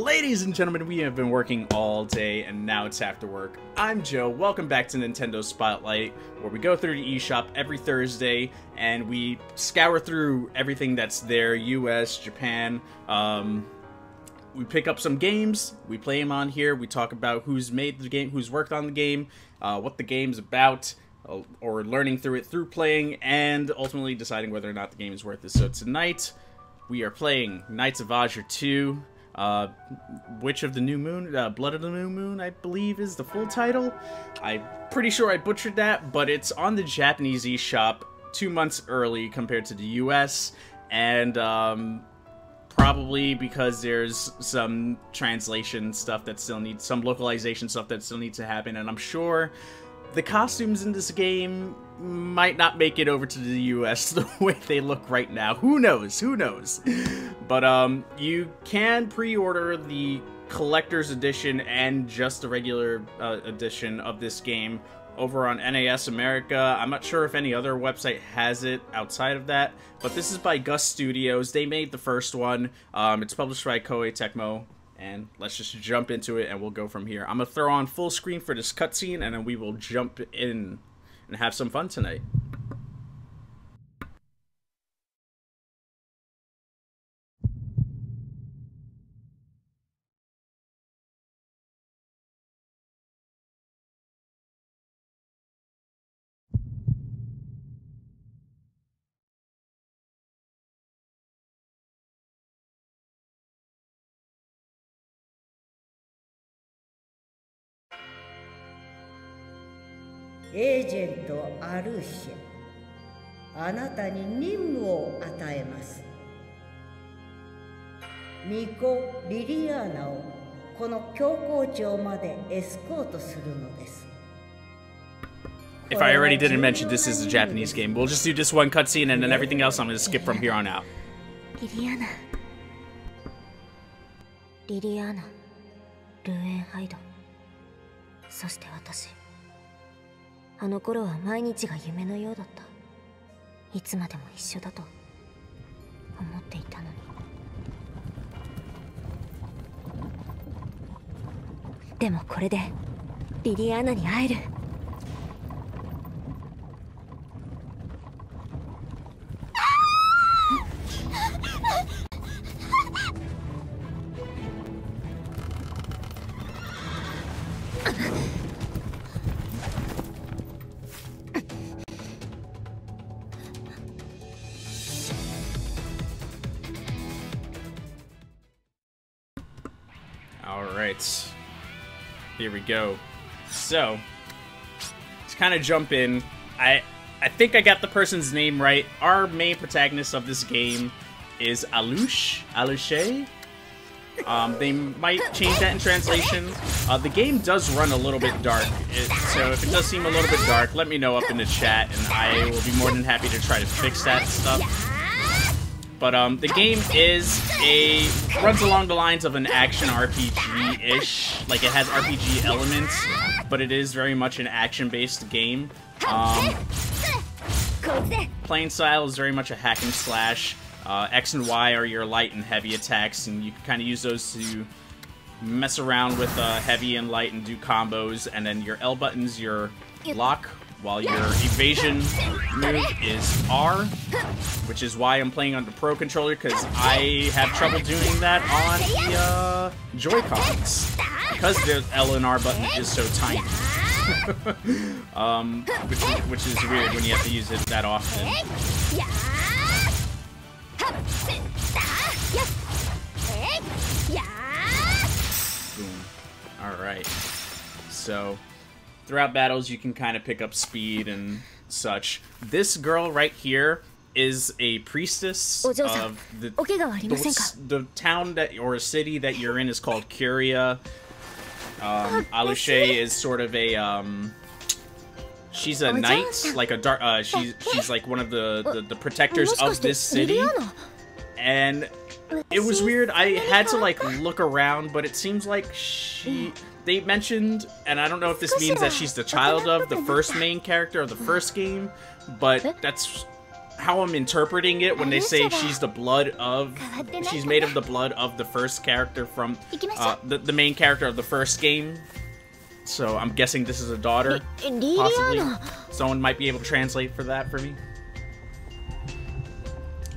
Ladies and gentlemen, we have been working all day and now it's after work. I'm Joe, welcome back to Nintendo Spotlight, where we go through the eShop every Thursday and we scour through everything that's there, US, Japan. We pick up some games, we play them on here, we talk about who's made the game, who's worked on the game, what the game's about, or learning through it through playing, and ultimately deciding whether or not the game is worth it. So tonight, we are playing Knights of Azure 2. Witch of the New Moon, Blood of the New Moon, I believe is the full title. I'm pretty sure I butchered that, but it's on the Japanese eShop 2 months early compared to the US, and probably because there's some translation stuff that still needs, some localization stuff that still needs to happen, and I'm sure the costumes in this game might not make it over to the US the way they look right now. Who knows? Who knows? But you can pre-order the collector's edition and just the regular edition of this game over on NAS America. I'm not sure if any other website has it outside of that, but this is by Gus Studios. They made the first one. It's published by Koei Tecmo. And let's just jump into it and we'll go from here. I'm going to throw on full screen for this cutscene and then we will jump in and have some fun tonight. Agent アルシェ、あなたに任務を与えます。巫女リリアーナをこの教皇庁までエスコートするのです。 If I already didn't mention, this is a Japanese game. We'll just do this one cutscene and then everything else I'm going to skip from here on out. リリアーナ、ルーエンハイド、そして私。あの頃は毎日が夢のようだった。いつまでも一緒だと思っていたのに。でもこれでリリアーナに会える。Alright, here we go. So, let's kind of jump in. I think I got the person's name right. Our main protagonist of this game is Alush? They might change that in translation. The game does run a little bit dark, so if it does seem a little bit dark, let me know up in the chat, and I will be more than happy to try to fix that stuff. But the game runs along the lines of an action RPG-ish. Like, it has RPG elements, but it is very much an action-based game. Playing style is very much a hack and slash. X and Y are your light and heavy attacks, and you can kind of use those to mess around with heavy and light and do combos. And then your L button's your block, while your evasion move is R, which is why I'm playing on the Pro Controller, because I have trouble doing that on the Joy-Cons, because the L and R button is so tiny. Which is weird when you have to use it that often. Boom. Alright. So, throughout battles, you can kind of pick up speed and such. This girl right here is a priestess of the town that, or city that you're in is called Curia. Aluche is sort of a, she's a knight, like a dark, she's like one of the protectors of this city. And it was weird, I had to like look around, but it seems like they mentioned, and I don't know if this means that she's the child of the first main character of the first game, but that's how I'm interpreting it when they say she's the blood of... She's made of the blood of the first character from... the main character of the first game. So I'm guessing this is a daughter, possibly. Someone might be able to translate for that for me.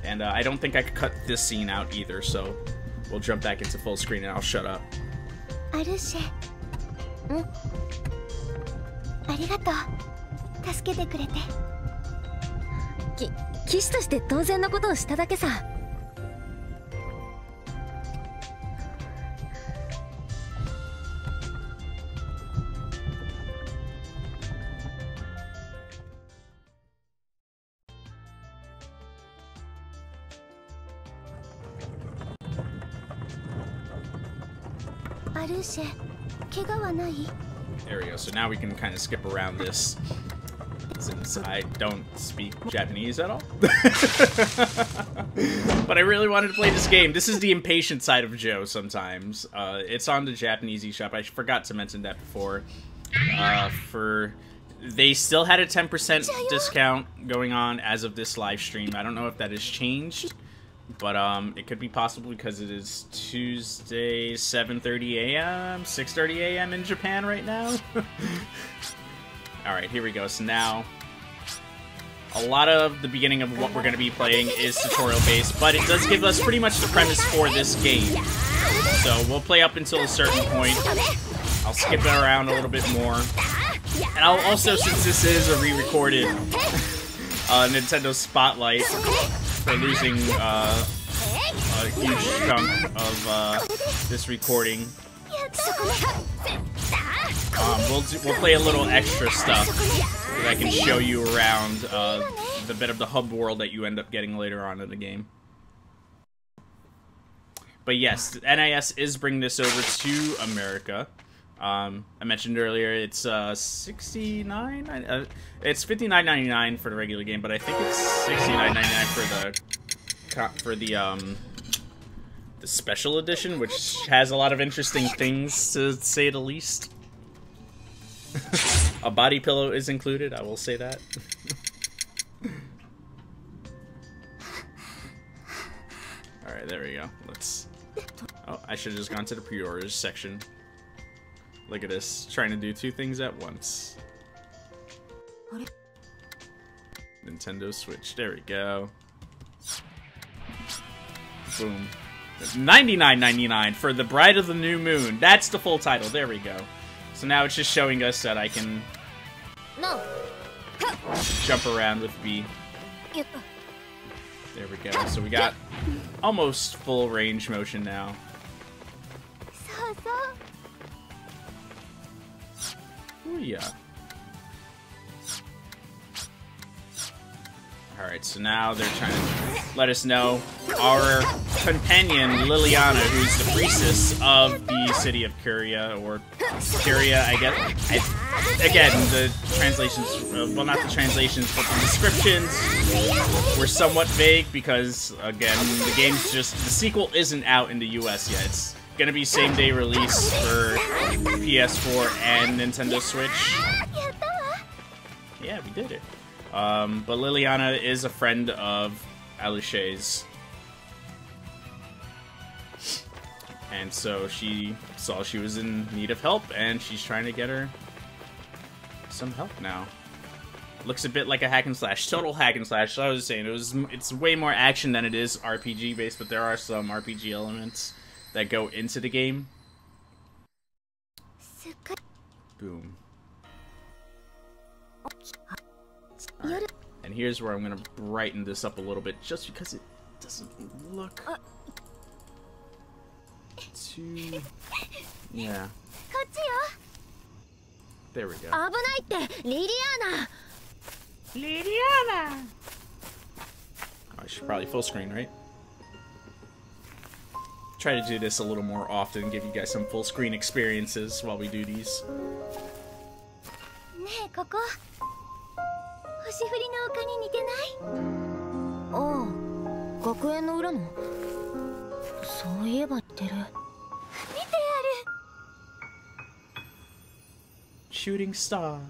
And I don't think I could cut this scene out either, so we'll jump back into full screen and I'll shut up. There we go, so now we can kind of skip around this, since I don't speak Japanese at all. But I really wanted to play this game. This is the impatient side of Joe sometimes. It's on the Japanese eShop. I forgot to mention that before. They still had a 10% discount going on as of this live stream. I don't know if that has changed. But it could be possible because it is Tuesday, 7:30 a.m., 6:30 a.m. in Japan right now. Alright, here we go. So now, a lot of the beginning of what we're going to be playing is tutorial-based, but it does give us pretty much the premise for this game. So we'll play up until a certain point. I'll skip it around a little bit more. And I'll also, since this is a re-recorded Nintendo Spotlight, for losing a huge chunk of this recording. We'll play a little extra stuff that I can show you around the bit of the hub world that you end up getting later on in the game. But yes, NIS is bringing this over to America. I mentioned earlier it's $69. It's $59.99 for the regular game, but I think it's $69.99 for the special edition, which has a lot of interesting things, to say the least. A body pillow is included, I will say that. Alright, there we go. Oh, I should have just gone to the pre-orders section. Look at this, trying to do two things at once. Nintendo Switch, there we go. Boom. $99.99 for The Bride of the New Moon. That's the full title, there we go. So now it's just showing us that I can jump around with B. There we go, so we got almost full range motion now. Oh yeah. Alright, so now they're trying to let us know our companion, Liliana, who's the priestess of the city of Curia, or Curia, I guess. Again, the translations, well, not the translations, but the descriptions were somewhat vague because, again, the game's just, the sequel isn't out in the US yet. It's gonna be same-day release for PS4 and Nintendo Switch. Yeah, we did it. But Liliana is a friend of Aluché's. And so she saw she was in need of help, and she's trying to get her some help now. Looks a bit like a hack and slash, total hack and slash. So I was saying, it's way more action than it is RPG based, but there are some RPG elements that go into the game. Boom. Right. And here's where I'm gonna brighten this up a little bit, just because it doesn't look too... yeah. There we go. Liliana! Oh, I should probably full screen, right? Try to do this a little more often, give you guys some full screen experiences while we do these. Shooting star.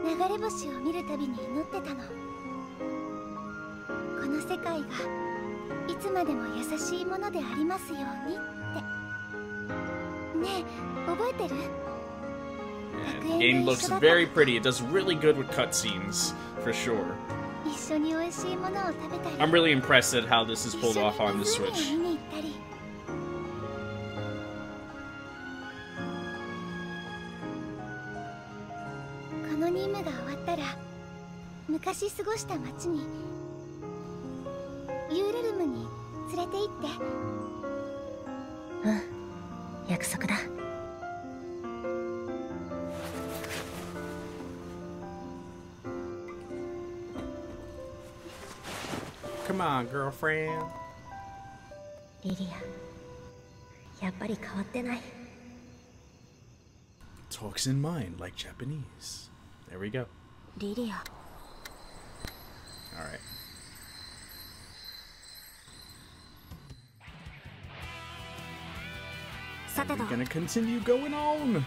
流れ星を見るたびに祈ってたの。この世界がいつまでも優しいものでありますようにって。ねえ、覚えてる？ The game looks very pretty. It does really good with cutscenes, for sure. I'm really impressed at how this is pulled off on the Switch. この任務が終わったら、昔過ごした街にユーレルムに連れて行って。うん、約束だ。Come on, girlfriend. リリア、やっぱり変わってない。Talks in mind like Japanese. There we go. リリア。Alright. We're gonna continue going on.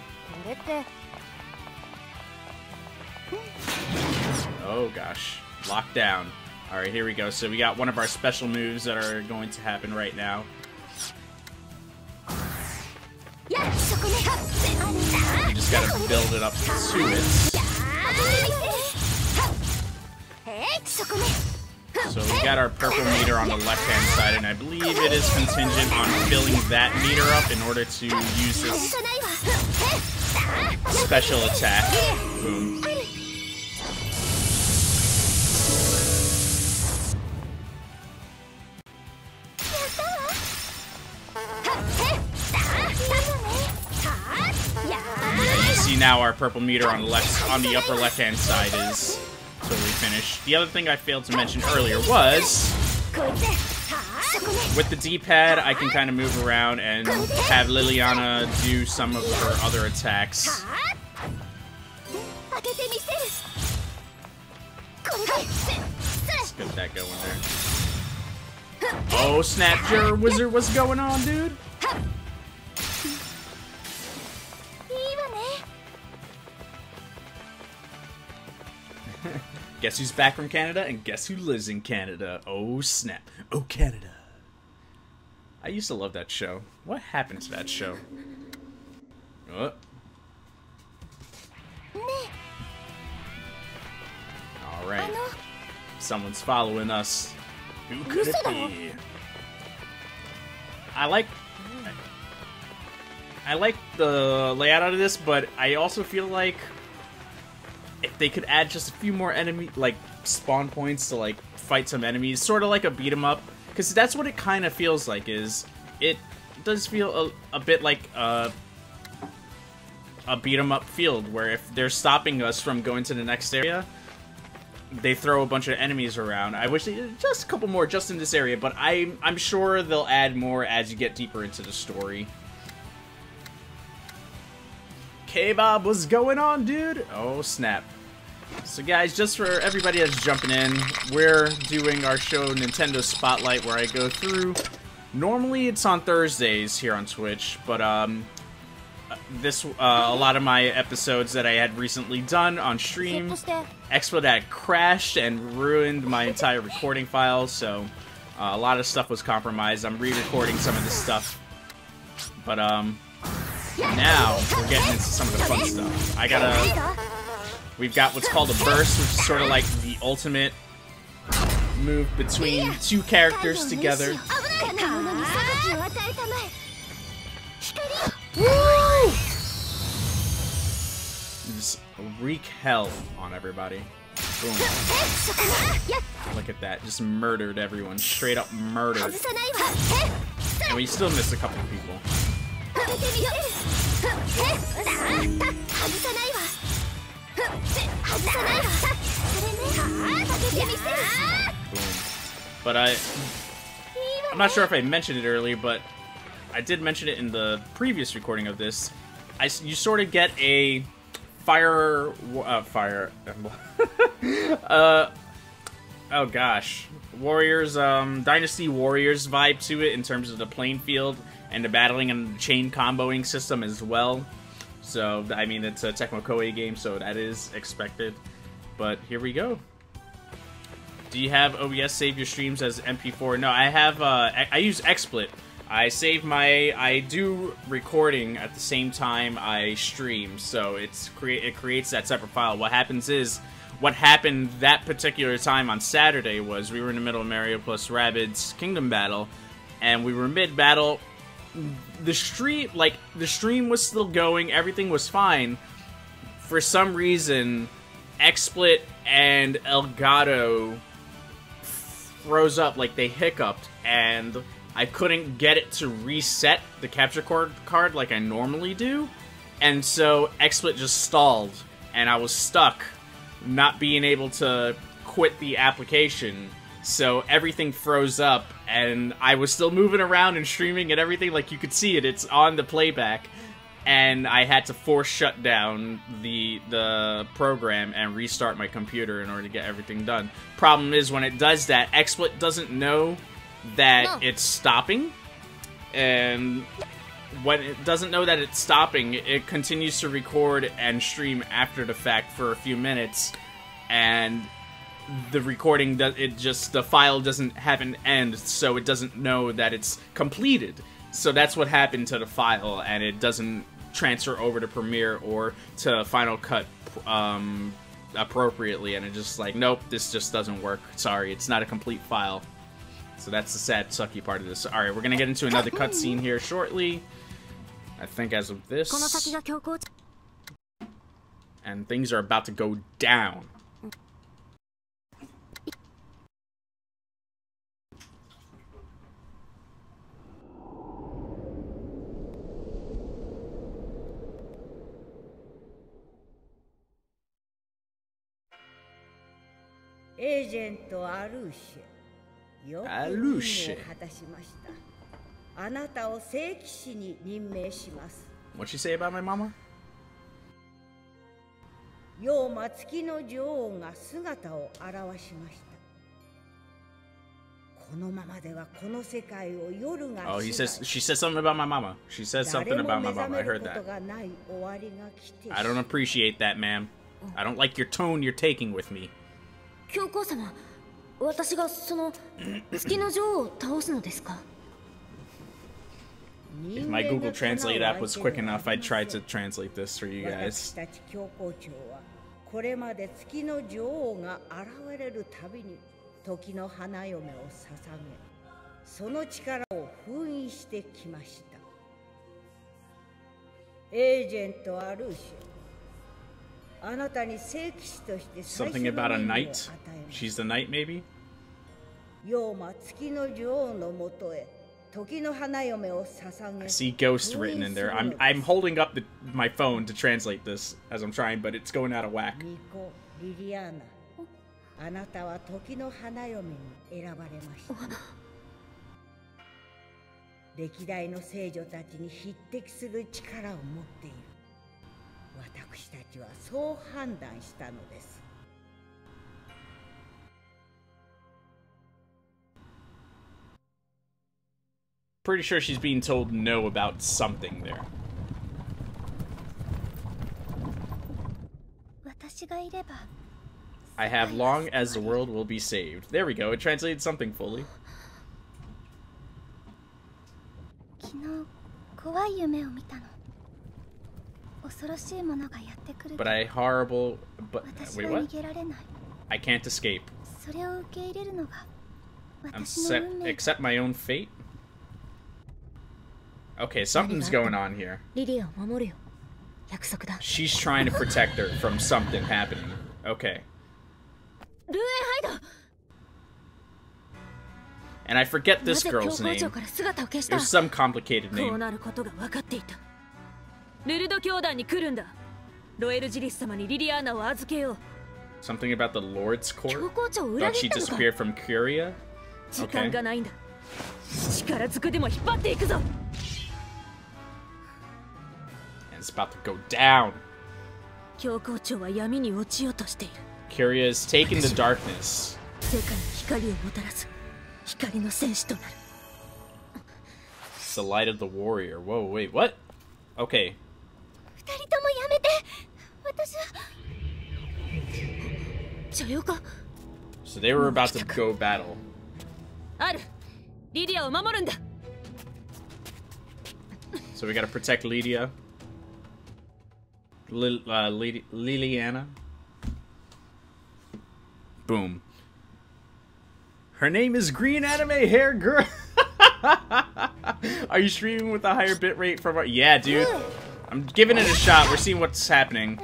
Oh gosh. Lockdown. Alright, here we go. So we got one of our special moves that are going to happen right now. You just gotta build it up to it. So we got our purple meter on the left-hand side, and I believe it is contingent on filling that meter up in order to use this special attack. Boom. You see now our purple meter on the upper left-hand side is totally finished. The other thing I failed to mention earlier was, with the D-pad, I can kind of move around and have Liliana do some of her other attacks. Let's get that going there. Oh snap, Jura Wizard, what's going on, dude? Guess who's back from Canada, and guess who lives in Canada? Oh snap. Oh Canada. I used to love that show. What happened to that show? Oh. Alright. Someone's following us. Who could it be? I like the layout of this, but I also feel like if they could add just a few more enemy, like, spawn points to, like, fight some enemies, sort of like a beat-em-up, because that's what it kind of feels like, is, it does feel a bit like a beat-em-up field, where if they're stopping us from going to the next area, they throw a bunch of enemies around. I wish they did just a couple more just in this area, but I'm sure they'll add more as you get deeper into the story. K-Bob, what's going on, dude? Oh, snap. So, guys, just for everybody that's jumping in, we're doing our show Nintendo Spotlight, where I go through... Normally, it's on Thursdays here on Twitch, but, a lot of my episodes that I had recently done on stream, Explodat crashed and ruined my entire recording file, so a lot of stuff was compromised. I'm re-recording some of this stuff, but, now, we're getting into some of the fun stuff. We've got what's called a burst, which is sort of like the ultimate move between two characters together. Woo! Just wreak hell on everybody. Boom. Look at that, just murdered everyone. Straight up murdered. And we still missed a couple of people. But I'm not sure if I mentioned it earlier, but I did mention it in the previous recording of this. You sort of get a fire oh gosh, Warriors, Dynasty Warriors vibe to it in terms of the playing field and the battling and chain comboing system as well. So, I mean, it's a Tecmo Koei game, so that is expected. But here we go. Do you have OBS save your streams as MP4? No, I have, I use XSplit. I do recording at the same time I stream, so it creates that separate file. What happens is, what happened that particular time on Saturday was we were in the middle of Mario plus Rabbids Kingdom Battle, and we were mid-battle. The stream was still going, everything was fine. For some reason, XSplit and Elgato froze up, like they hiccuped, and I couldn't get it to reset the capture card like I normally do, and so XSplit just stalled, and I was stuck, not being able to quit the application. So everything froze up, and I was still moving around and streaming and everything, like you could see it, it's on the playback, and I had to force shut down the program and restart my computer in order to get everything done. Problem is, when it does that, XSplit doesn't know that it's stopping, and when it doesn't know that it's stopping, it continues to record and stream after the fact for a few minutes, and the recording, the file doesn't have an end, so it doesn't know that it's completed. So that's what happened to the file, and it doesn't transfer over to Premiere or to Final Cut appropriately, and it's just like, nope, this just doesn't work. Sorry, it's not a complete file. So that's the sad, sucky part of this. Alright, we're gonna get into another cutscene here shortly. I think as of this. And things are about to go down. Agent Aluche. What'd she say about my mama? Oh, she says something about my mama. She says something about my mama. I heard that. I don't appreciate that, ma'am. I don't like your tone you're taking with me. 教皇様、私がその月の女王を倒すのですか? If my Google Translate app was quick enough, I'd try to translate this for you guys. これまで月の女王が現れるたびに時の花嫁を捧げ、その力を封印してきました。エージェントアルーシェ。 Something about a knight? She's the knight, maybe? I see ghost written in there. I'm holding up my phone to translate this as I'm trying, but it's going out of whack. Pretty sure she's being told no about something there. I have long as the world will be saved. There we go, it translated something fully. But wait, what? I can't escape. Accept my own fate? Okay, something's going on here. She's trying to protect her from something happening. Okay. And I forget this girl's name. There's some complicated name. Something about the Lord's Court? Thought she disappeared from Curia? Okay. And it's about to go down. Curia is taking the darkness. It's the light of the warrior. Whoa, wait, what? Okay. 車両か。 So they were about to go battle. ある。リディアを守るんだ。 So we gotta protect Lydia. Liliana. Boom. Her name is Green Anime Hair Girl. Are you streaming with a higher bitrate from our... Yeah, dude. I'm giving it a shot. We're seeing what's happening.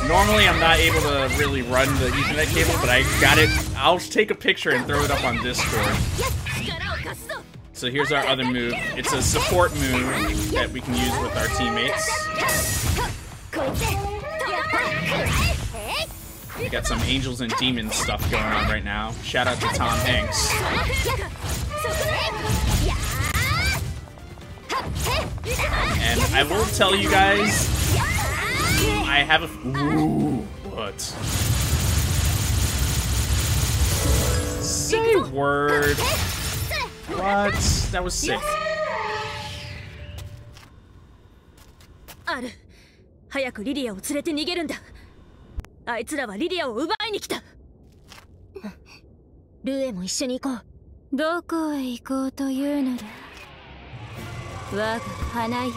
Normally, I'm not able to really run the Ethernet cable, but I got it. I'll take a picture and throw it up on Discord. So here's our other move. It's a support move that we can use with our teammates. We got some angels and demons stuff going on right now. Shout out to Tom Hanks. And I will tell you guys, I have a... Ooh, what? Say word. What? That was sick. ある。早くリディアを連れて逃げるんだ。あいつらはリディアを奪いに来た。ルエも一緒に行こう。どこへ行こうというのだ。我が花嫁。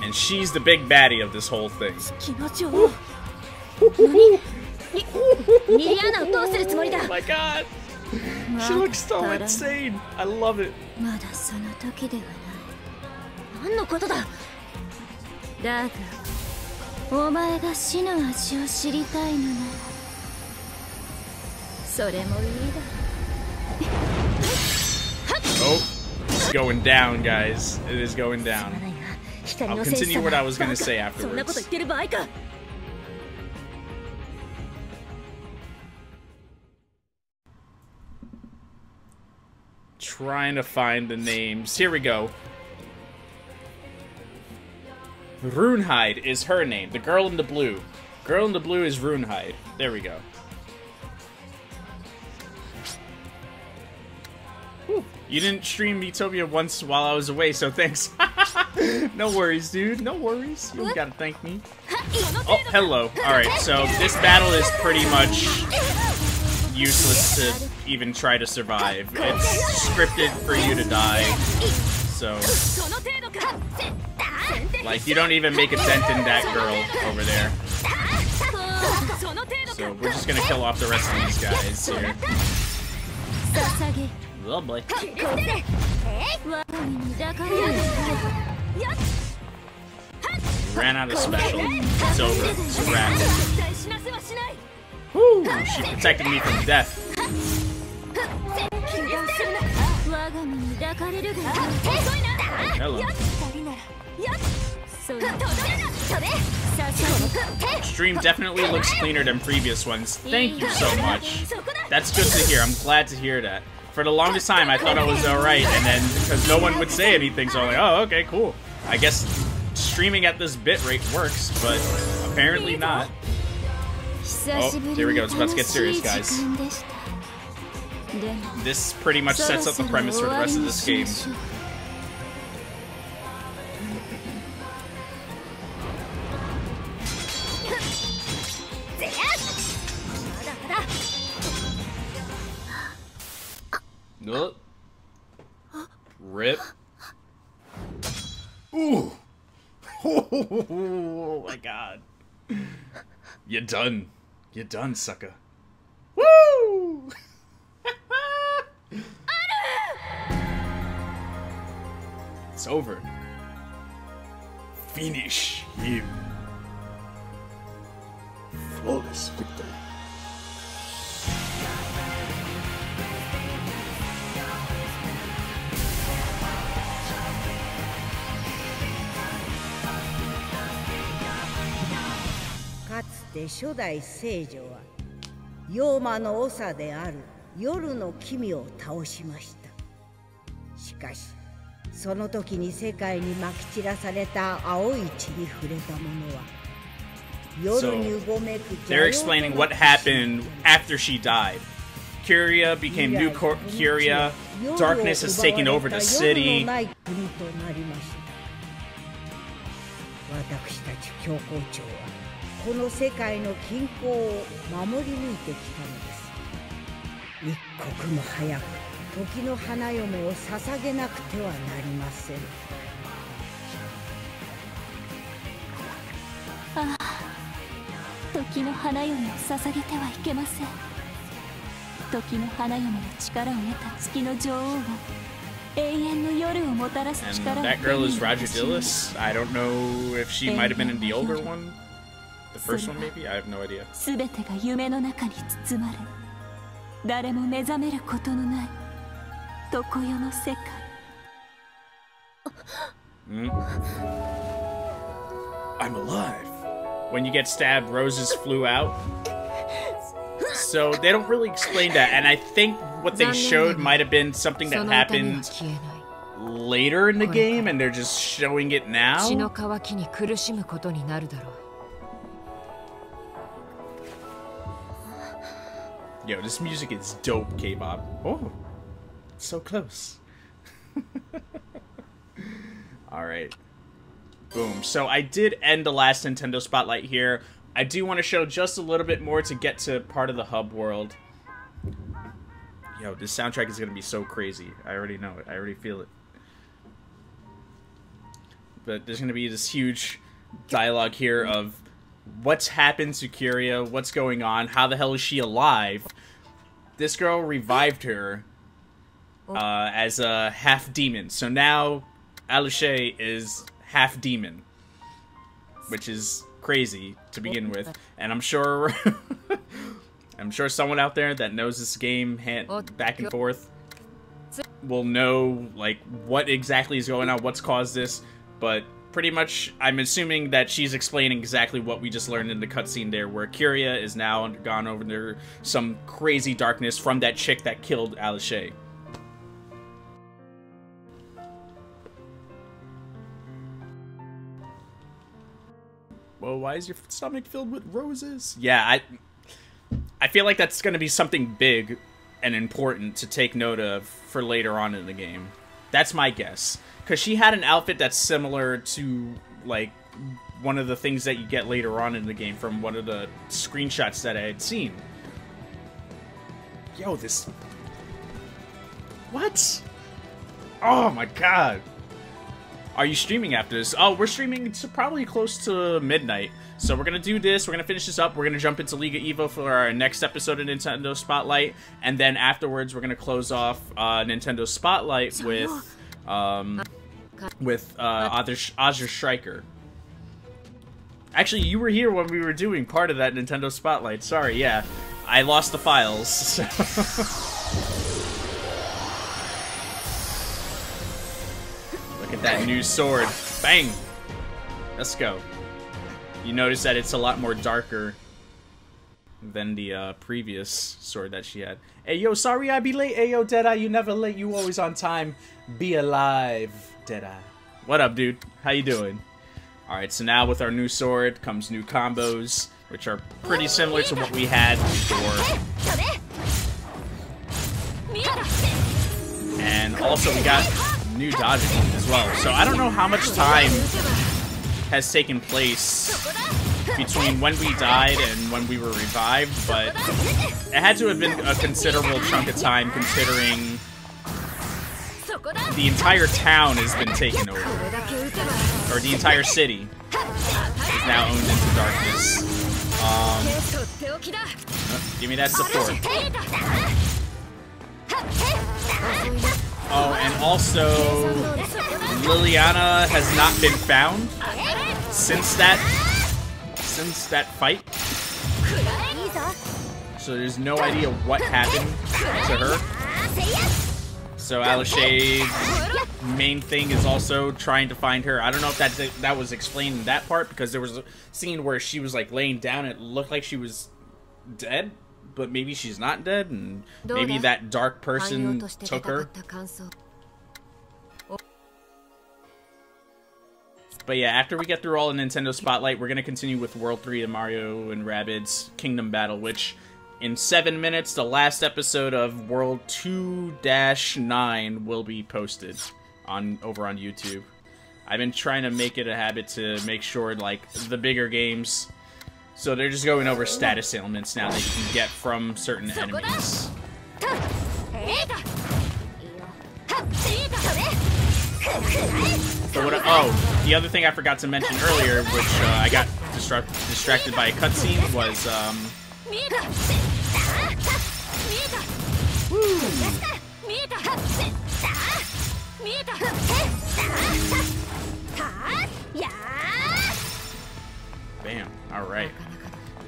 And she's the big baddie of this whole thing. 月の女王。何？リリアナをどうするつもりだ。 Oh my god! She looks so insane. I love it. まだその時ではない。何のことだ。だが、お前が死の味を知りたいのなら、それもいいだ。Oh, it's going down, guys. It is going down. I'll continue what I was gonna say afterwards. Trying to find the names. Here we go. Runehide is her name. The girl in the blue. Girl in the blue is Runehide. There we go. Whew. You didn't stream Utopia once while I was away, so thanks. No worries, dude. No worries. You don't gotta thank me. Oh, hello. Alright, so this battle is pretty much useless to even try to survive. It's scripted for you to die. So, like, you don't even make a dent in that girl over there. So, we're just gonna kill off the rest of these guys here. Lovely. Ran out of special. It's over. It's a wrap. Woo! She protected me from death. Hello. Stream definitely looks cleaner than previous ones. Thank you so much. That's good to hear. I'm glad to hear that. For the longest time, I thought I was alright, and then because no one would say anything, so I'm like, oh, okay, cool. I guess streaming at this bitrate works, but apparently not. Oh, here we go. It's about to get serious, guys. This pretty much sets up the premise for the rest of this game. Rip. Ooh. Oh my god. You're done. You're done, sucker. Woo! It's over. Finish him. Flawless victory.かつて初代聖女は妖魔の長である夜の君を倒しました。しかしその時に世界にまき散らされた青い血に触れた者は夜にうごめく they're explaining what happened after she died. Curia became new Curia. Darkness has taken over the city. 私たち教皇庁はこの世界の均衡を守り抜いてきたのです。一刻も早く時の花嫁を捧げなくてはなりません。ああ、時の花嫁を捧げてはいけません。時の花嫁の力を得た月の女王が永遠の夜をもたらす力を And that girl is Roger Dillis. I don't know if she might have been in the older one. The first one, maybe? I have no idea. すべてが夢の中に包まれ、誰も目覚めることのない常世の世界。I'm alive. When you get stabbed, roses flew out. So they don't really explain that, and I think what they showed might have been something that happened later in the game, and they're just showing it now. Yo, this music is dope, K-Bob. Oh, so close. Alright. Boom. So I did end the last Nintendo Spotlight here. I do want to show just a little bit more to get to part of the hub world. Yo, this soundtrack is going to be so crazy. I already know it. I already feel it. But there's going to be this huge dialogue here of what's happened to Kyria, what's going on, how the hell is she alive? This girl revived her as a half-demon. So now Alice is half-demon, which is crazy to begin with. And I'm sure I'm sure someone out there that knows this game back and forth will know like what exactly is going on, what's caused this, but pretty much I'm assuming that she's explaining exactly what we just learned in the cutscene there, where Kyria is now gone over there some crazy darkness from that chick that killed Alice. Whoa, why is your stomach filled with roses? Yeah, I feel like that's going to be something big and important to take note of for later on in the game. That's my guess. Because she had an outfit that's similar to, like, one of the things that you get later on in the game from one of the screenshots that I had seen. Yo, this... What? Oh my god. Are you streaming after this? Oh, we're streaming to probably close to midnight. So we're going to do this, we're going to finish this up, we're going to jump into League of Evo for our next episode of Nintendo Spotlight, and then afterwards we're going to close off Nintendo Spotlight with Azure Striker. Actually, you were here when we were doing part of that Nintendo Spotlight. Sorry, yeah. I lost the files. So. Look at that new sword. Bang! Let's go. You notice that it's a lot more darker than the previous sword that she had. Hey, yo, sorry I be late. Hey, yo, Deadeye, you never late. You always on time. Be alive, Deadeye. What up, dude? How you doing? Alright, so now with our new sword comes new combos, which are pretty similar to what we had before. And also we got new dodging as well. So I don't know how much time has taken place between when we died and when we were revived, but it had to have been a considerable chunk of time considering the entire town has been taken over. Or the entire city is now owned into darkness. Give me that support. Oh, and also Liliana has not been found since that fight. So there's no idea what happened to her. So Alishay's main thing is also trying to find her. I don't know if that was explained in that part, because there was a scene where she was like laying down and it looked like she was dead, but maybe she's not dead, and maybe that dark person took her. But yeah, after we get through all the Nintendo Spotlight, we're going to continue with World 3 of Mario and Rabbids Kingdom Battle, which in 7 minutes, the last episode of World 2-9 will be posted over on YouTube. I've been trying to make it a habit to make sure, like, the bigger games So they're just going over status ailments now that you can get from certain enemies. So what? Oh, the other thing I forgot to mention earlier, which I got distracted by a cutscene, was bam. All right.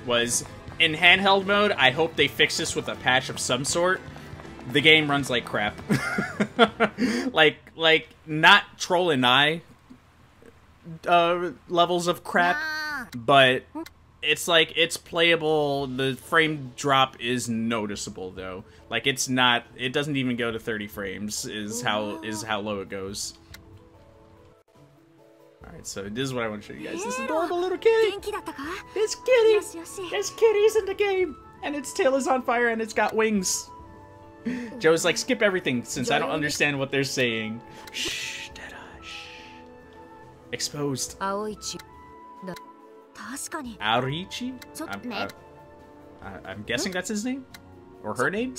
Was in handheld mode. I hope they fix this with a patch of some sort. The game runs like crap. like not Troll and I levels of crap, but it's like it's playable. The frame drop is noticeable though. Like it's not. It doesn't even go to 30 frames. Is how low it goes. All right, so this is what I want to show you guys. This adorable little kitty. It's Kitty. There's kitties in the game, and its tail is on fire, and it's got wings. Joe's like, skip everything since I don't understand what they're saying. Shh, Deadeye, shh. Exposed. Aoichi? I'm guessing that's his name? Or her name?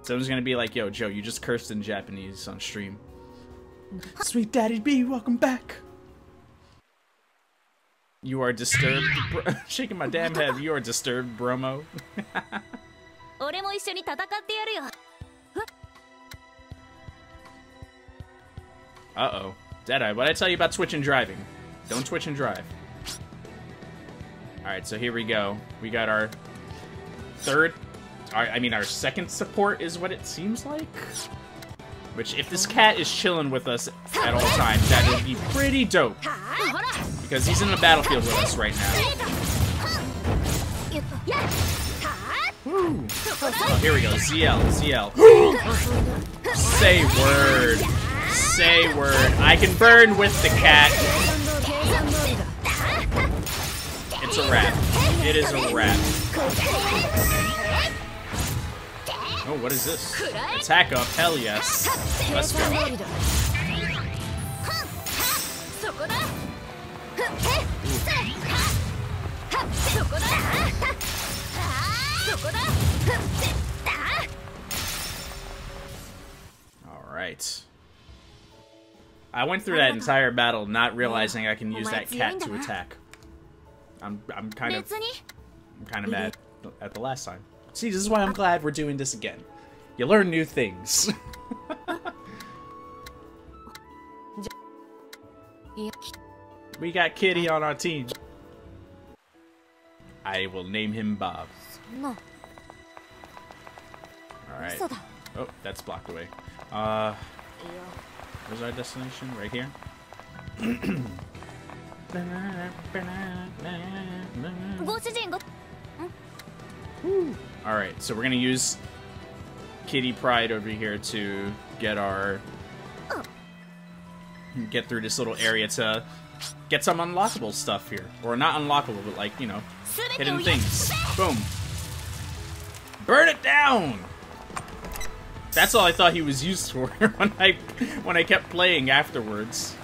Someone's gonna be like, yo, Joe, you just cursed in Japanese on stream. Sweet Daddy B, welcome back. You are disturbed, shaking my damn head. You are disturbed, Bromo. Uh-oh. Deadeye, what'd I tell you about Twitch and driving? Don't Twitch and drive. Alright, so here we go. We got our our second support is what it seems like. Which, if this cat is chilling with us at all times, that would be pretty dope. Because he's in the battlefield with us right now. Woo. Oh, here we go. ZL. Say word. Say word. I can burn with the cat. It's a wrap. It is a wrap. Oh, what is this? Attack up. Hell yes. Let's go. Alright. I went through that entire battle not realizing I can use that cat to attack. I'm kind of mad at the last time. See, this is why I'm glad we're doing this again. You learn new things. We got Kitty on our team. I will name him Bob. Alright. Oh, that's blocked away. Where's our destination? Right here? Alright, so we're gonna use Kitty Pride over here to get through this little area to get some unlockable stuff here. Or not unlockable, but like, you know, hidden things. Boom. Burn it down! That's all I thought he was used for when I kept playing afterwards.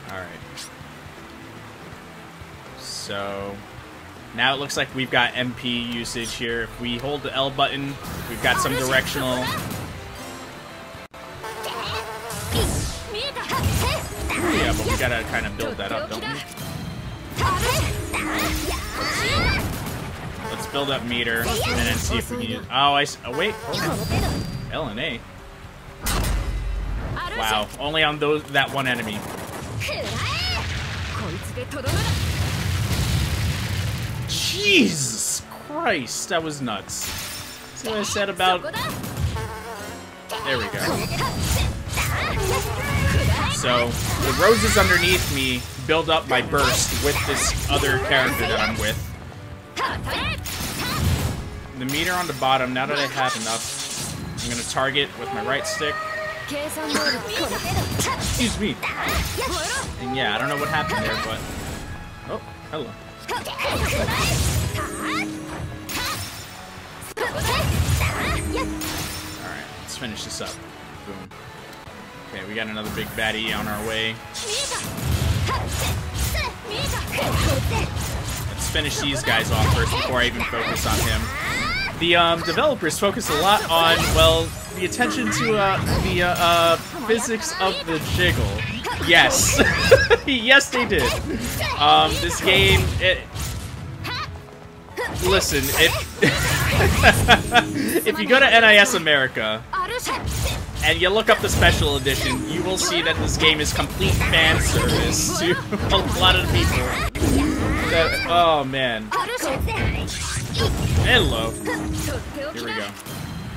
Alright. So now it looks like we've got MP usage here. If we hold the L button, we've got some directional. Yeah, but we gotta kind of build that up, don't we? Let's build up meter and then see if we can use. Oh, wait. Oh. L and A. Wow, only on that one enemy. Jesus Christ, that was nuts. See what I said about... There we go. So, the roses underneath me build up my burst with this other character that I'm with. The meter on the bottom, now that I have enough, I'm gonna target with my right stick. Excuse me. And yeah, I don't know what happened there, but... Oh, hello. Alright, let's finish this up. Boom. Okay, we got another big baddie on our way. Let's finish these guys off first before I even focus on him. The developers focus a lot on, well, the attention to the physics of the jiggle. Yes. Yes, they did. This game, listen, if you go to NIS America and you look up the special edition, you will see that this game is complete fan service to a lot of people. Oh man. Hello. Here we go.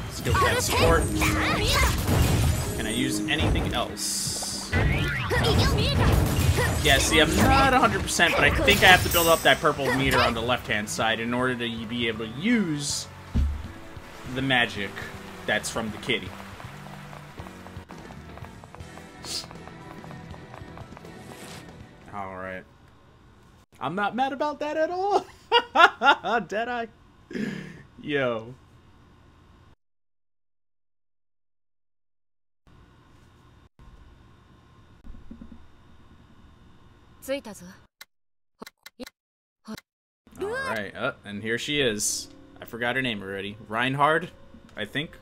Let's go with that support. Can I use anything else? Yeah, see, I'm not 100%, but I think I have to build up that purple meter on the left-hand side in order to be able to use the magic that's from the kitty. Alright. I'm not mad about that at all. Deadeye. Yo. Alright, and here she is. I forgot her name already. Reinhard, I think.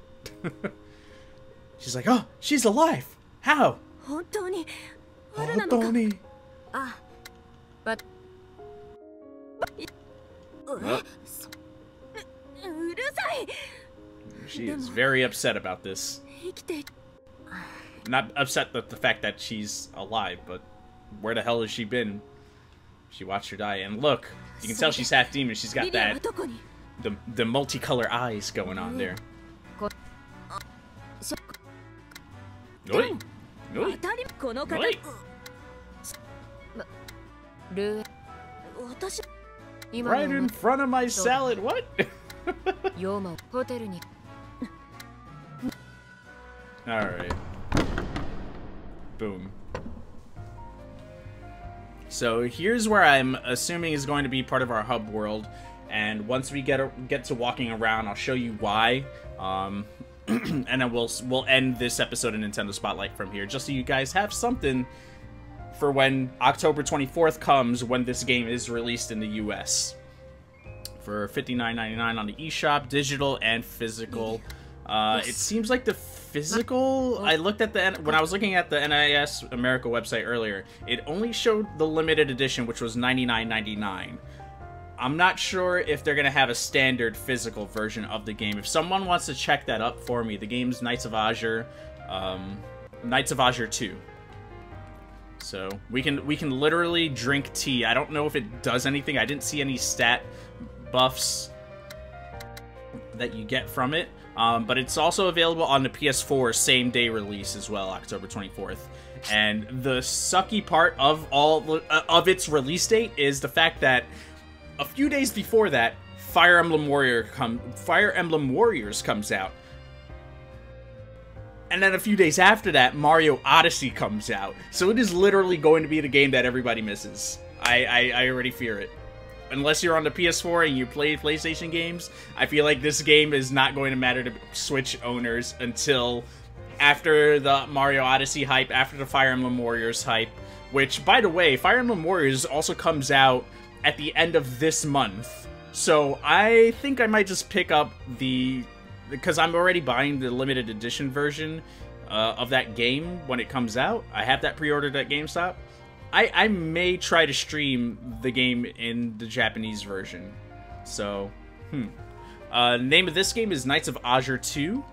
She's like, oh, she's alive. How? Hontouni. But she is very upset about this. Not upset at the fact that she's alive, but where the hell has she been? She watched her die, and look, you can tell she's half demon. She's got that the multicolor eyes going on there. Oi. Oi. Oi. Right in front of my salad, what? Alright. Boom. So here's where I'm assuming is going to be part of our hub world, and once we get to walking around, I'll show you why. And then we'll end this episode of Nintendo Spotlight from here, just so you guys have something for when October 24th comes, when this game is released in the US. For $59.99 on the eShop, digital and physical. It seems like the physical, I looked at when I was looking at the NIS America website earlier, it only showed the limited edition, which was $99.99. I'm not sure if they're going to have a standard physical version of the game. If someone wants to check that up for me, the game's Knights of Azure 2. So we can literally drink tea. I don't know if it does anything. I didn't see any stat buffs that you get from it. But it's also available on the PS4 same day release as well, October 24th. And the sucky part of of its release date is the fact that a few days before that, Fire Emblem Warriors comes out. And then a few days after that, Mario Odyssey comes out. So it is literally going to be the game that everybody misses. I already fear it. Unless you're on the PS4 and you play PlayStation games, I feel like this game is not going to matter to Switch owners until after the Mario Odyssey hype, after the Fire Emblem Warriors hype. Which, by the way, Fire Emblem Warriors also comes out at the end of this month. So I think I might just pick up because I'm already buying the limited edition version of that game when it comes out. I have that pre-ordered at GameStop. I may try to stream the game in the Japanese version. So, name of this game is Knights of Azure 2.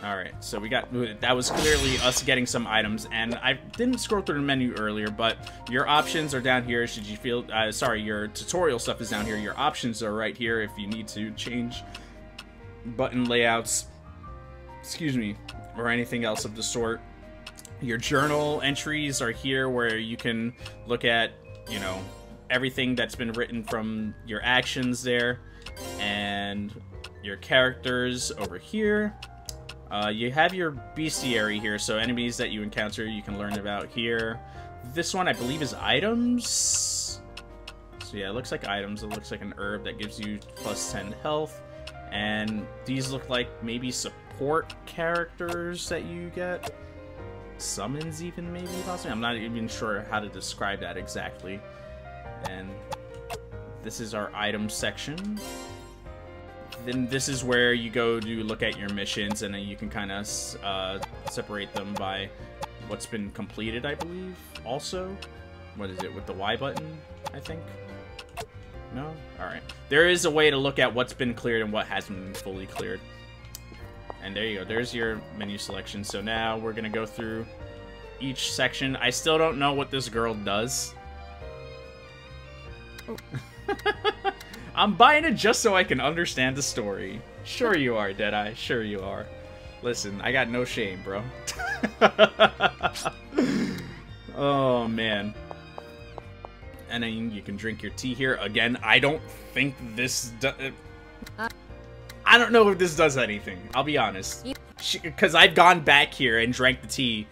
Alright, so that was clearly us getting some items, and I didn't scroll through the menu earlier, but your options are down here. Should you feel, your tutorial stuff is down here. Your options are right here if you need to change button layouts, excuse me, or anything else of the sort. Your journal entries are here where you can look at, everything that's been written from your actions there, and your characters over here. You have your bestiary here, so enemies that you encounter you can learn about here. This one I believe is items. So yeah, it looks like items. It looks like an herb that gives you plus 10 health. And these look like maybe support characters that you get. summons even, maybe, possibly? I'm not even sure how to describe that exactly. And this is our item section. Then this is where you go to look at your missions, and then you can kind of separate them by what's been completed, I believe, also. What is it, with the Y button, I think? No? Alright. There is a way to look at what's been cleared and what hasn't been fully cleared. And there you go. There's your menu selection. So now we're going to go through each section. I still don't know what this girl does. Oh. I'm buying it just so I can understand the story. Sure you are, Deadeye. Sure you are. Listen, I got no shame, bro. Oh, man. And then you can drink your tea here. Again, I don't think this I don't know if this does anything. I'll be honest. Because I've gone back here and drank the tea.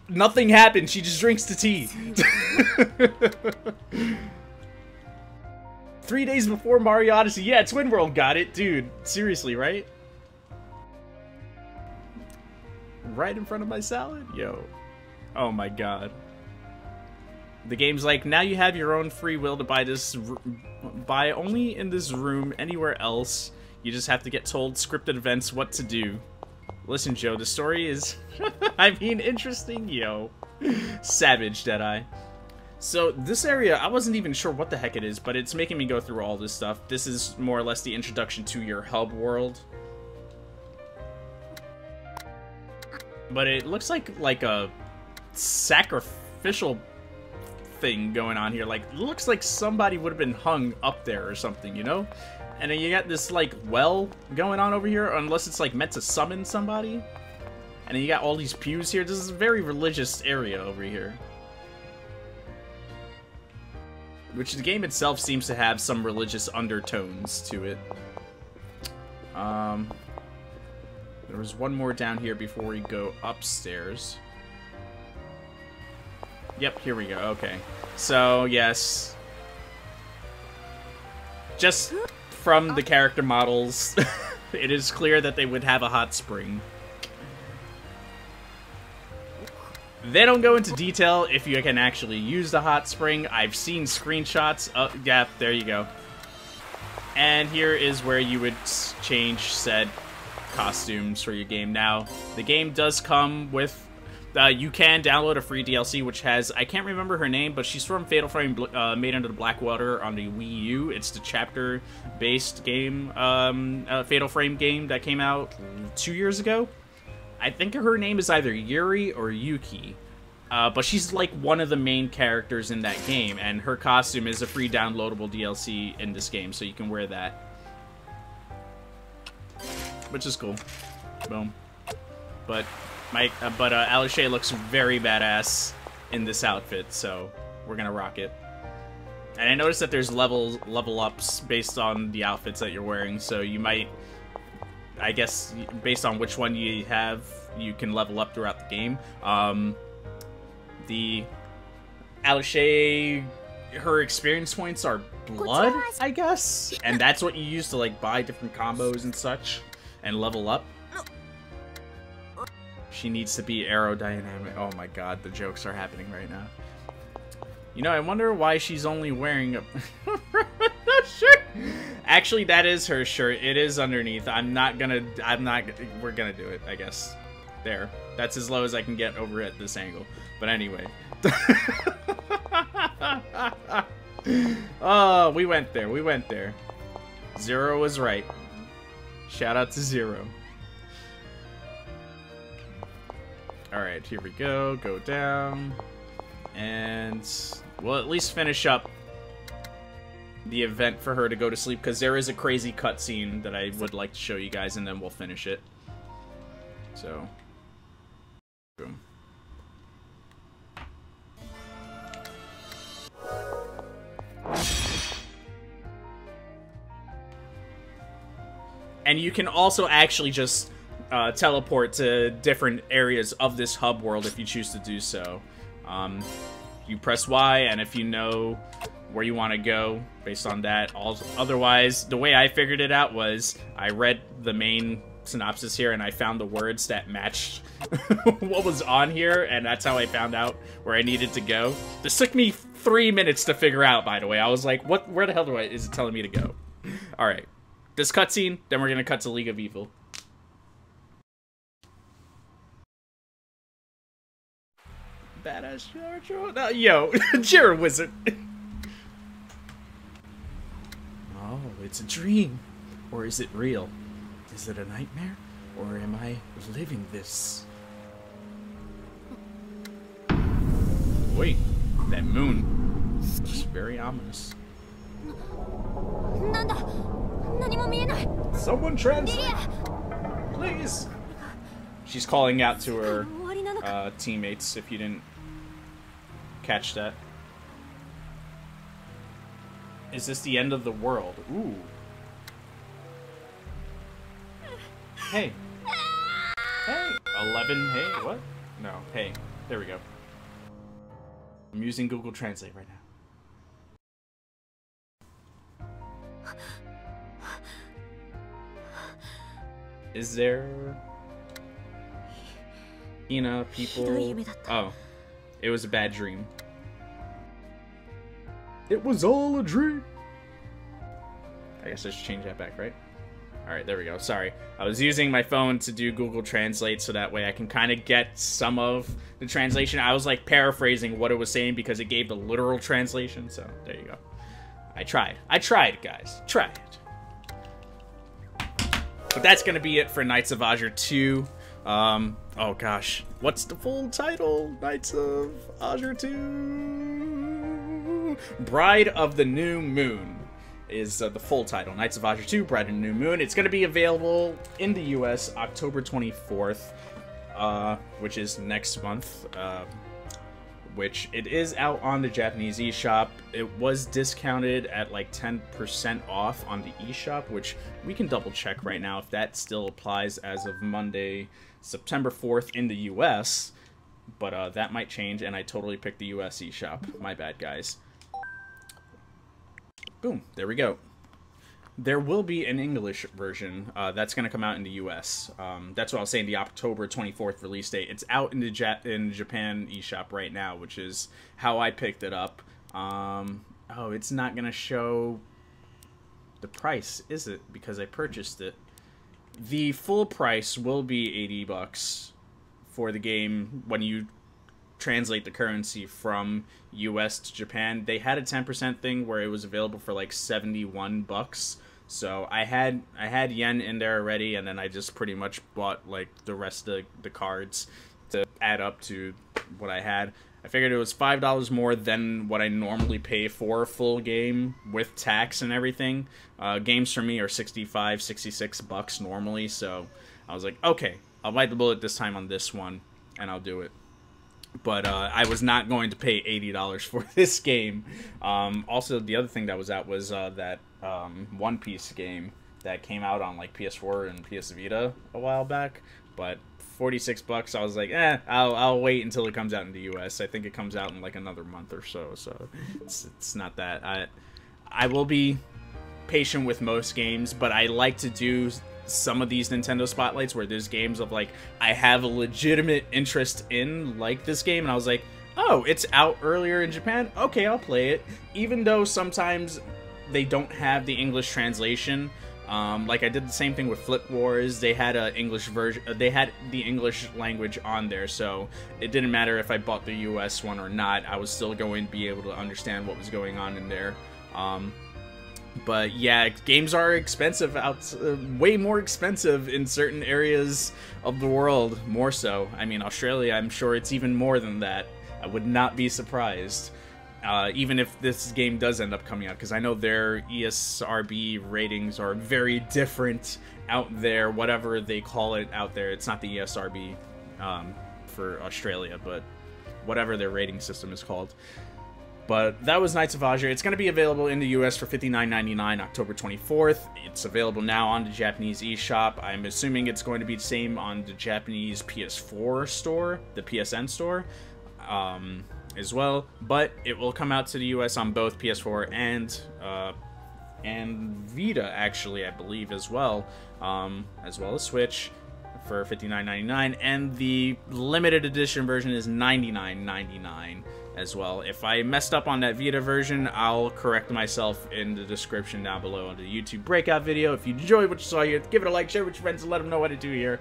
Nothing happened. She just drinks the tea. 3 days before Mario Odyssey. Yeah, Twin World got it. Dude, seriously, right? Right in front of my salad? Yo. Oh my god. The game's like, now you have your own free will to buy only in this room, anywhere else. You just have to get told scripted events what to do. Listen, Joe, the story is, I mean, interesting, yo. Savage, Deadeye. So, this area, I wasn't even sure what the heck it is, but it's making me go through all this stuff. This is more or less the introduction to your hub world. But it looks like a sacrificial thing going on here. Like, it looks like somebody would have been hung up there or something, you know? And then you got this, like, well going on over here, unless it's, like, meant to summon somebody. And then you got all these pews here. This is a very religious area over here. Which the game itself seems to have some religious undertones to it. There was one more down here before we go upstairs. Yep, here we go. Okay. So, yes. Just from the character models, it is clear that they would have a hot spring. They don't go into detail if you can actually use the hot spring. I've seen screenshots. Oh, yeah, there you go. And here is where you would change said costumes for your game. Now, the game does come with... you can download a free DLC, which has... I can't remember her name, but she's from Fatal Frame Made Under the Blackwater on the Wii U. It's the chapter-based game, Fatal Frame game that came out 2 years ago. I think her name is either Yuri or Yuki. But she's like one of the main characters in that game, and her costume is a free downloadable DLC in this game, so you can wear that. Which is cool. Boom. But Alicia looks very badass in this outfit, so we're gonna rock it. And I noticed that there's level ups based on the outfits that you're wearing, so you might, I guess, based on which one you have, you can level up throughout the game. The Alicia, her experience points are blood, I guess, and that's what you use to like buy different combos and such and level up. She needs to be aerodynamic. Oh my god, the jokes are happening right now. You know, I wonder why she's only wearing a shirt. Actually, that is her shirt. It is underneath. We're gonna do it, I guess. There. That's as low as I can get over at this angle. But anyway. Oh, we went there. We went there. Zero was right. Shout out to Zero. Alright, here we go. Go down. And we'll at least finish up the event for her to go to sleep, because there is a crazy cutscene that I would like to show you guys, and then we'll finish it. So, boom. And you can also actually just teleport to different areas of this hub world if you choose to do so. You press Y, and if you know where you want to go based on that. Otherwise, the way I figured it out was I read the main synopsis here, and I found the words that matched what was on here, and that's how I found out where I needed to go. This took me 3 minutes to figure out, by the way. I was like, what? Where the hell is it telling me to go? Alright. This cutscene, then we're gonna cut to League of Evil. Badass no, yo, you're a wizard. Oh, it's a dream. Or is it real? Is it a nightmare? Or am I living this? Wait, that moon looks very ominous. Someone translate! Please! She's calling out to her teammates, if you didn't catch that. Is this the end of the world? Ooh. Hey. Hey. 11. Hey, what? No. Hey. There we go. I'm using Google Translate right now. Is there... people... Oh. It was a bad dream. It was all a dream. I guess I should change that back, right? Alright, there we go. Sorry. I was using my phone to do Google Translate so that way I can kind of get some of the translation. I was like paraphrasing what it was saying because it gave the literal translation, so there you go. I tried. I tried, guys. Tried. But that's going to be it for Knights of Azure 2. Oh gosh. What's the full title? Knights of Azure 2? Bride of the New Moon is the full title. Knights of Azure 2, Bride of the New Moon. It's going to be available in the US October 24th, which is next month, which it is out on the Japanese eShop. It was discounted at like 10% off on the eShop, which we can double check right now if that still applies as of Monday, September 4th in the US, but that might change, and I totally picked the US eShop. My bad, guys. Boom, there we go. There will be an English version that's going to come out in the US. That's what I was saying, the October 24th release date. It's out in the Japan eShop right now, which is how I picked it up. Oh, it's not going to show the price, is it? Because I purchased it. The full price will be $80 for the game when you translate the currency from US to Japan. They had a 10% thing where it was available for like $71. So I had yen in there already, and then I just pretty much bought like the rest of the cards to add up to what I had. I figured it was $5 more than what I normally pay for a full game with tax and everything. Games for me are $65, $66 normally, so I was like, okay, I'll bite the bullet this time on this one, and I'll do it. But I was not going to pay $80 for this game. Also, the other thing that was out was that One Piece game that came out on like PS4 and PS Vita a while back. But $46, I was like, I'll wait until it comes out in the US. I think it comes out in like another month or so. So it's not that. I will be patient with most games, but I like to do some of these Nintendo spotlights where there's games of like I have a legitimate interest in, like this game, and I was like, oh, it's out earlier in Japan, okay, I'll play it, even though sometimes they don't have the English translation. Like I did the same thing with Flip Wars. They had a English version, they had the English language on there, so it didn't matter if I bought the US one or not, I was still going to be able to understand what was going on in there. But yeah, games are expensive way more expensive in certain areas of the world, more so. I mean, Australia, I'm sure it's even more than that. I would not be surprised, even if this game does end up coming out, because I know their ESRB ratings are very different out there, whatever they call it out there. It's not the ESRB for Australia, but whatever their rating system is called. But that was Knights of Azure. It's going to be available in the US for $59.99 October 24th. It's available now on the Japanese eShop. I'm assuming it's going to be the same on the Japanese PS4 store, the PSN store, as well. But it will come out to the US on both PS4 and and Vita, actually, I believe, as well as Switch for $59.99, and the limited edition version is $99.99 as well. If I messed up on that Vita version, I'll correct myself in the description down below on the YouTube breakout video. If you enjoyed what you saw here, give it a like, share with your friends, and let them know what I do here.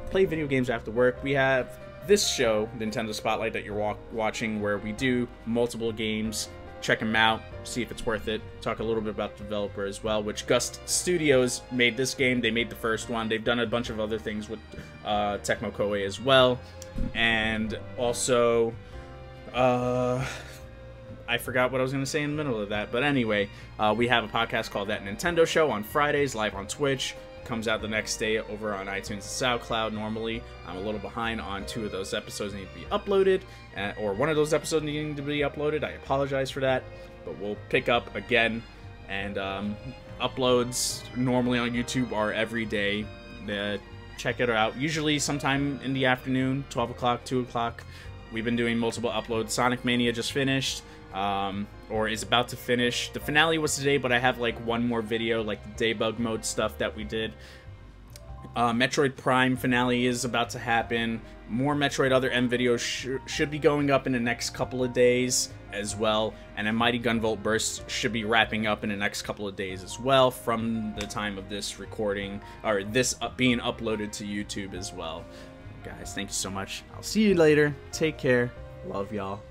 Play video games after work. We have this show, Nintendo Spotlight, that you're watching, where we do multiple games, check them out, see if it's worth it, talk a little bit about the developer as well, which Gust Studios made this game. They made the first one. They've done a bunch of other things with Tecmo Koei as well. And also, I forgot what I was going to say in the middle of that. But anyway, we have a podcast called That Nintendo Show on Fridays, live on Twitch. Comes out the next day over on iTunes and SoundCloud. Normally, I'm a little behind on 2 of those episodes need to be uploaded, or one of those episodes needing to be uploaded. I apologize for that, but we'll pick up again. And uploads normally on YouTube are every day. Check it out. Usually sometime in the afternoon, 12 o'clock, 2 o'clock. We've been doing multiple uploads. Sonic Mania just finished. Or is about to finish. The finale was today, but I have like one more video, like the debug mode stuff that we did. Metroid Prime finale is about to happen. More Metroid Other M videos should be going up in the next couple of days as well. And a Mighty Gunvolt Burst should be wrapping up in the next couple of days as well, from the time of this recording, or this being uploaded to YouTube as well. Guys, thank you so much. I'll see you later. Take care. Love y'all.